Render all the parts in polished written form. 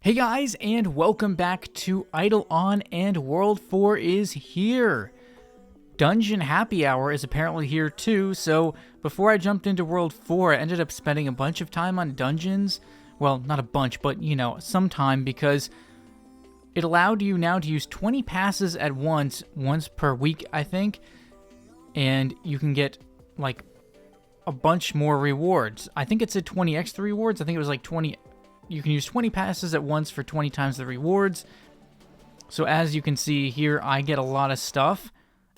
Hey guys, and welcome back to Idleon, and World 4 is here. Dungeon Happy Hour is apparently here too, so before I jumped into World 4, I ended up spending a bunch of time on dungeons. Well, not a bunch, but some time, because it allowed you now to use 20 passes at once per week, I think, and you can get, like, a bunch more rewards. I think it said 20 extra rewards. I think it was like 20... You can use 20 passes at once for 20 times the rewards. So as you can see here, I get a lot of stuff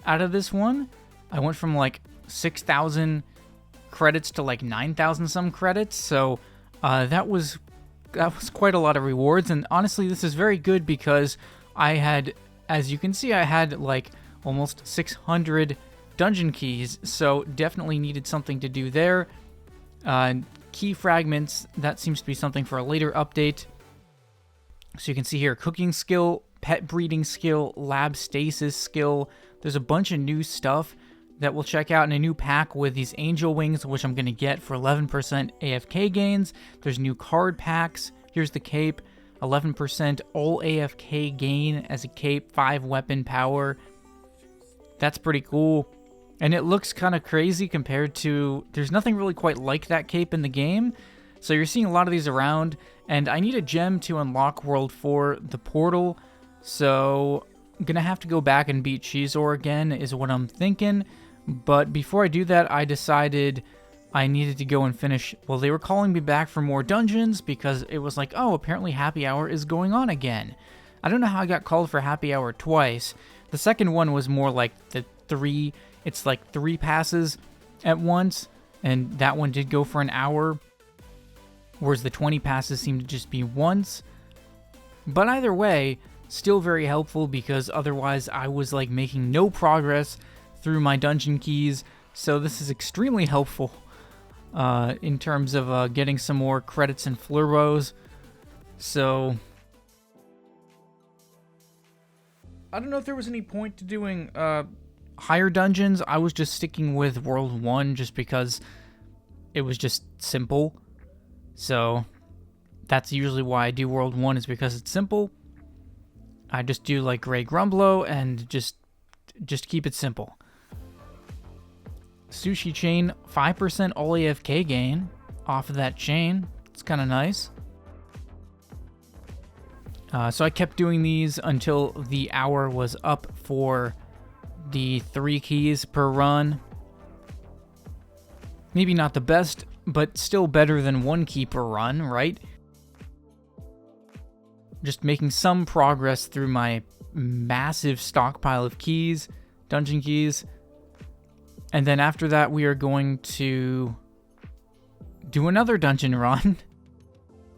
out of this one. I went from like 6,000 credits to like 9,000 some credits. So that was quite a lot of rewards. And honestly, this is very good because I had, as you can see, I had like almost 600 dungeon keys. So definitely needed something to do there. Key fragments, that seems to be something for a later update. So you can see here, cooking skill, pet breeding skill, lab stasis skill. There's a bunch of new stuff that we'll check out in a new pack with these angel wings, which I'm going to get for 11% AFK gains. There's new card packs. Here's the cape, 11% all AFK gain as a cape, 5 weapon power. That's pretty cool. And it looks kind of crazy compared to... There's nothing really quite like that cape in the game. So you're seeing a lot of these around. And I need a gem to unlock World 4, the portal. So I'm going to have to go back and beat Shizor again, is what I'm thinking. But before I do that, I decided I needed to go and finish... Well, they were calling me back for more dungeons because it was like, oh, apparently Happy Hour is going on again. I don't know how I got called for Happy Hour twice. The second one was more like the 3... It's like 3 passes at once, and that one did go for an hour, whereas the 20 passes seem to just be once. But either way, still very helpful because otherwise I was like making no progress through my dungeon keys, so this is extremely helpful in terms of getting some more credits and flurbos. So I don't know if there was any point to doing higher dungeons. I was just sticking with World 1 just because it was just simple. So that's usually why I do World 1, is because it's simple. I just do like Grey Grumblow and just keep it simple. Sushi chain, 5% all AFK gain off of that chain. It's kind of nice. So I kept doing these until the hour was up for the 3 keys per run. Maybe not the best, but still better than 1 key per run, right? Just making some progress through my massive stockpile of keys, dungeon keys. And then after that, we are going to do another dungeon run.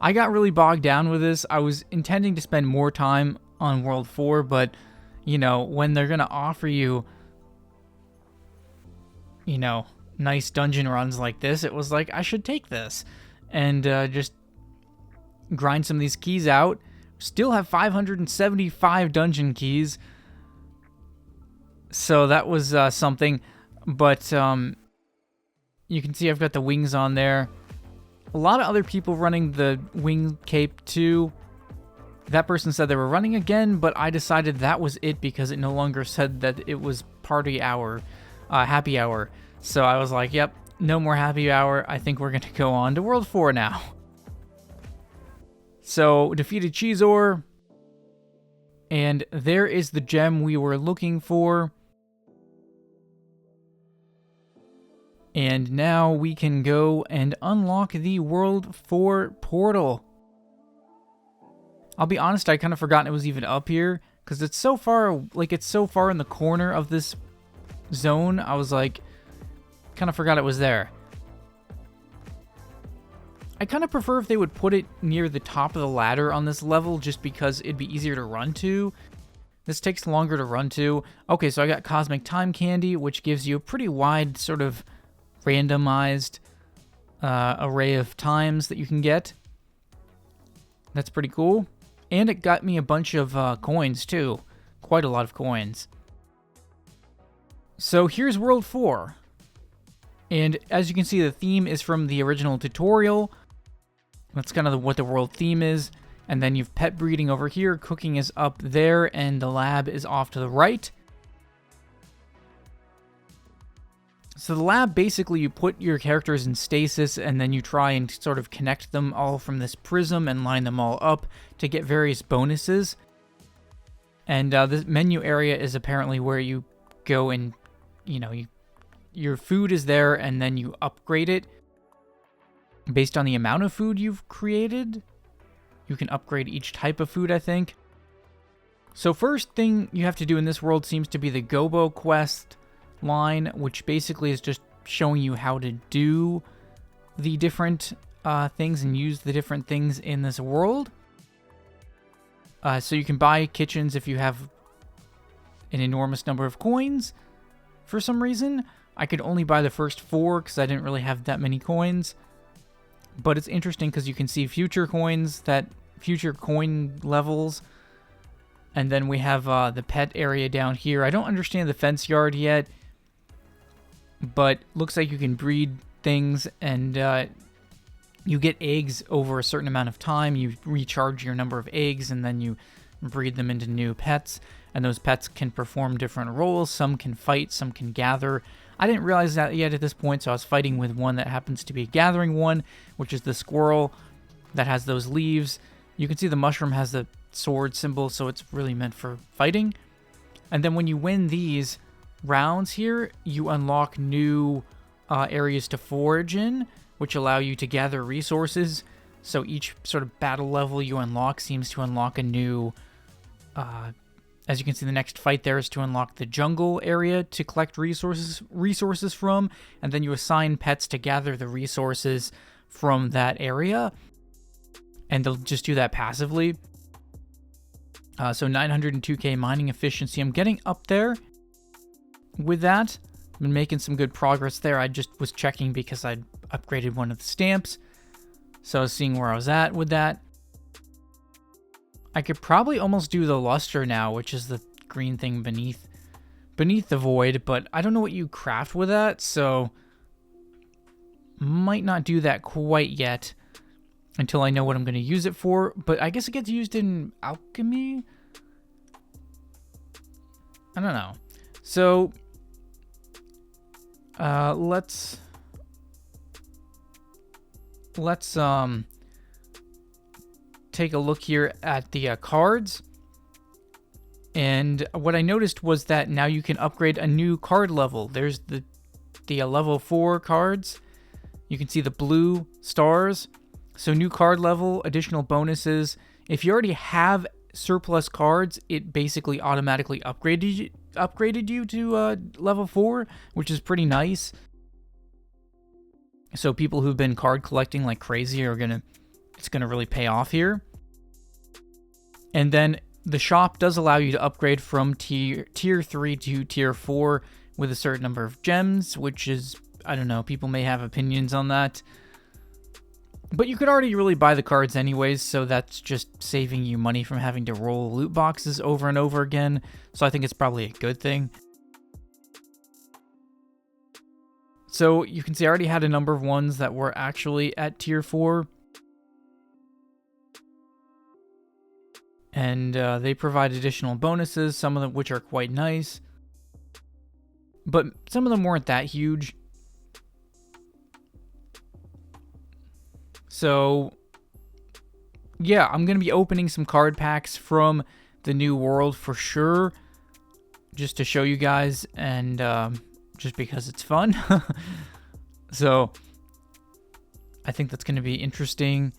I got really bogged down with this. I was intending to spend more time on World 4, but when they're going to offer you, nice dungeon runs like this, it was like, I should take this and just grind some of these keys out. Still have 575 dungeon keys. So that was something. But you can see I've got the wings on there. A lot of other people running the wing cape too. That person said they were running again, but I decided that was it because it no longer said that it was party hour, happy hour. So I was like, yep, no more happy hour. I think we're going to go on to World 4 now. So defeated Shizor, and there is the gem we were looking for. And now we can go and unlock the World 4 portal. I'll be honest, I kind of forgot it was even up here, because it's so far, it's so far in the corner of this zone, I was like, kind of forgot it was there. I kind of prefer if they would put it near the top of the ladder on this level, just because it'd be easier to run to. This takes longer to run to. Okay, so I got Cosmic Time Candy, which gives you a pretty wide, sort of randomized array of times that you can get. That's pretty cool. And it got me a bunch of coins, too. Quite a lot of coins. So here's World 4. And as you can see, the theme is from the original tutorial. That's kind of what the world theme is. And then you've pet breeding over here, cooking is up there, and the lab is off to the right. So the lab, basically you put your characters in stasis and then you try and sort of connect them all from this prism and line them all up to get various bonuses. And the menu area is apparently where you go and, your food is there and then you upgrade it based on the amount of food you've created. You can upgrade each type of food, I think. So first thing you have to do in this world seems to be the Gobo quest line, which basically is just showing you how to do the different things and use the different things in this world. So you can buy kitchens if you have an enormous number of coins. For some reason, I could only buy the first 4 because I didn't really have that many coins. But it's interesting because you can see future coins, future coin levels. And then we have the pet area down here. I don't understand the fence yard yet, but looks like you can breed things and you get eggs over a certain amount of time. You recharge your number of eggs and then you breed them into new pets. And those pets can perform different roles. Some can fight, some can gather. I didn't realize that yet at this point, so I was fighting with one that happens to be a gathering one, which is the squirrel that has those leaves. You can see the mushroom has the sword symbol, so it's really meant for fighting. And then when you win these rounds here, you unlock new areas to forage in, which allow you to gather resources. So each sort of battle level you unlock seems to unlock a new... as you can see, the next fight there is to unlock the jungle area to collect resources from, and then you assign pets to gather the resources from that area, and they'll just do that passively. So 902k mining efficiency. I'm getting up there with that. I've been making some good progress there. I just was checking because I'd upgraded one of the stamps, so I was seeing where I was at with that. I could probably almost do the luster now, which is the green thing beneath the void, but I don't know what you craft with that, so might not do that quite yet until I know what I'm going to use it for. But I guess it gets used in alchemy? I don't know. So let's take a look here at the cards. And what I noticed was that now you can upgrade a new card level. There's the level 4 cards. You can see the blue stars. So new card level, additional bonuses. If you already have surplus cards, it basically automatically upgraded you to level 4, which is pretty nice. So people who've been card collecting like crazy it's gonna really pay off here. And then the shop does allow you to upgrade from tier 3 to tier 4 with a certain number of gems, which is, I don't know, people may have opinions on that. But you could already really buy the cards anyways, so that's just saving you money from having to roll loot boxes over and over again. So I think it's probably a good thing. So you can see I already had a number of ones that were actually at tier 4. And they provide additional bonuses, some of them which are quite nice. But some of them weren't that huge. So, yeah, I'm going to be opening some card packs from the new world for sure. Just to show you guys, and just because it's fun. So, I think that's going to be interesting.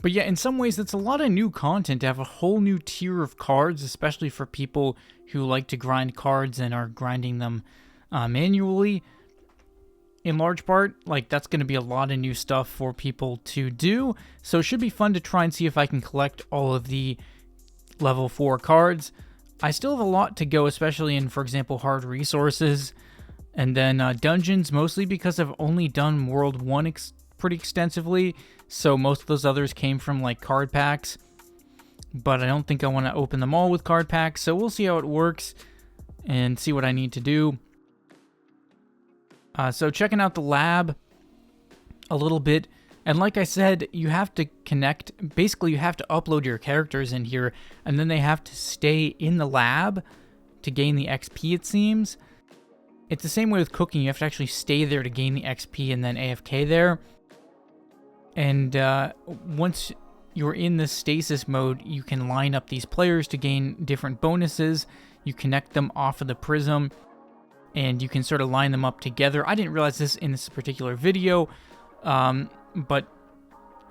But yeah, in some ways, that's a lot of new content to have a whole new tier of cards, especially for people who like to grind cards and are grinding them manually. In large part, like, that's going to be a lot of new stuff for people to do. So it should be fun to try and see if I can collect all of the level 4 cards. I still have a lot to go, especially in, for example, hard resources. And then dungeons, mostly because I've only done World 1 pretty extensively. So most of those others came from, like, card packs. But I don't think I want to open them all with card packs. So we'll see how it works and see what I need to do. So checking out the lab a little bit. And like I said, you have to connect, basically you have to upload your characters in here, and then they have to stay in the lab to gain the XP, it seems. It's the same way with cooking, you have to actually stay there to gain the XP and then AFK there. And once you're in this stasis mode, you can line up these players to gain different bonuses. You connect them off of the prism, and you can sort of line them up together. I didn't realize this in this particular video, but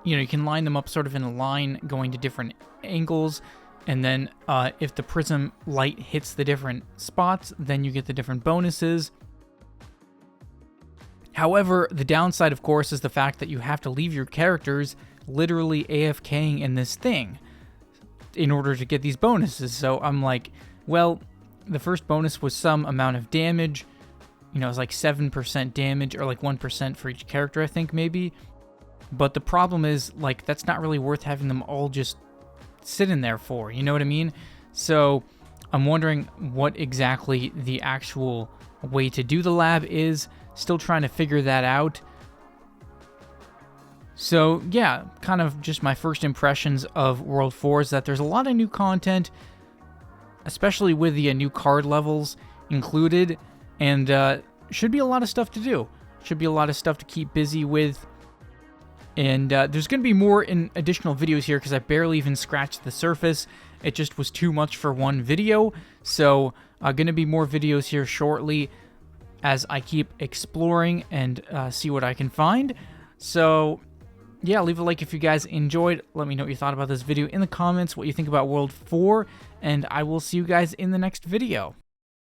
you know, you can line them up sort of in a line going to different angles, and then if the prism light hits the different spots, then you get the different bonuses. However, the downside, of course, is the fact that you have to leave your characters literally AFKing in this thing in order to get these bonuses. So I'm like, well, the first bonus was some amount of damage. You know, it's like 7% damage, or like 1% for each character, I think, maybe. But the problem is, like, that's not really worth having them all just sit in there for, you know what I mean? So I'm wondering what exactly the actual way to do the lab is. Still trying to figure that out. So yeah, kind of just my first impressions of World 4 is that there's a lot of new content, especially with the new card levels included, and should be a lot of stuff to do. Should be a lot of stuff to keep busy with. And there's going to be more in additional videos here because I barely even scratched the surface. It just was too much for one video. So going to be more videos here shortly as I keep exploring and see what I can find. So yeah, leave a like if you guys enjoyed. Let me know what you thought about this video in the comments, what you think about World 4, and I will see you guys in the next video.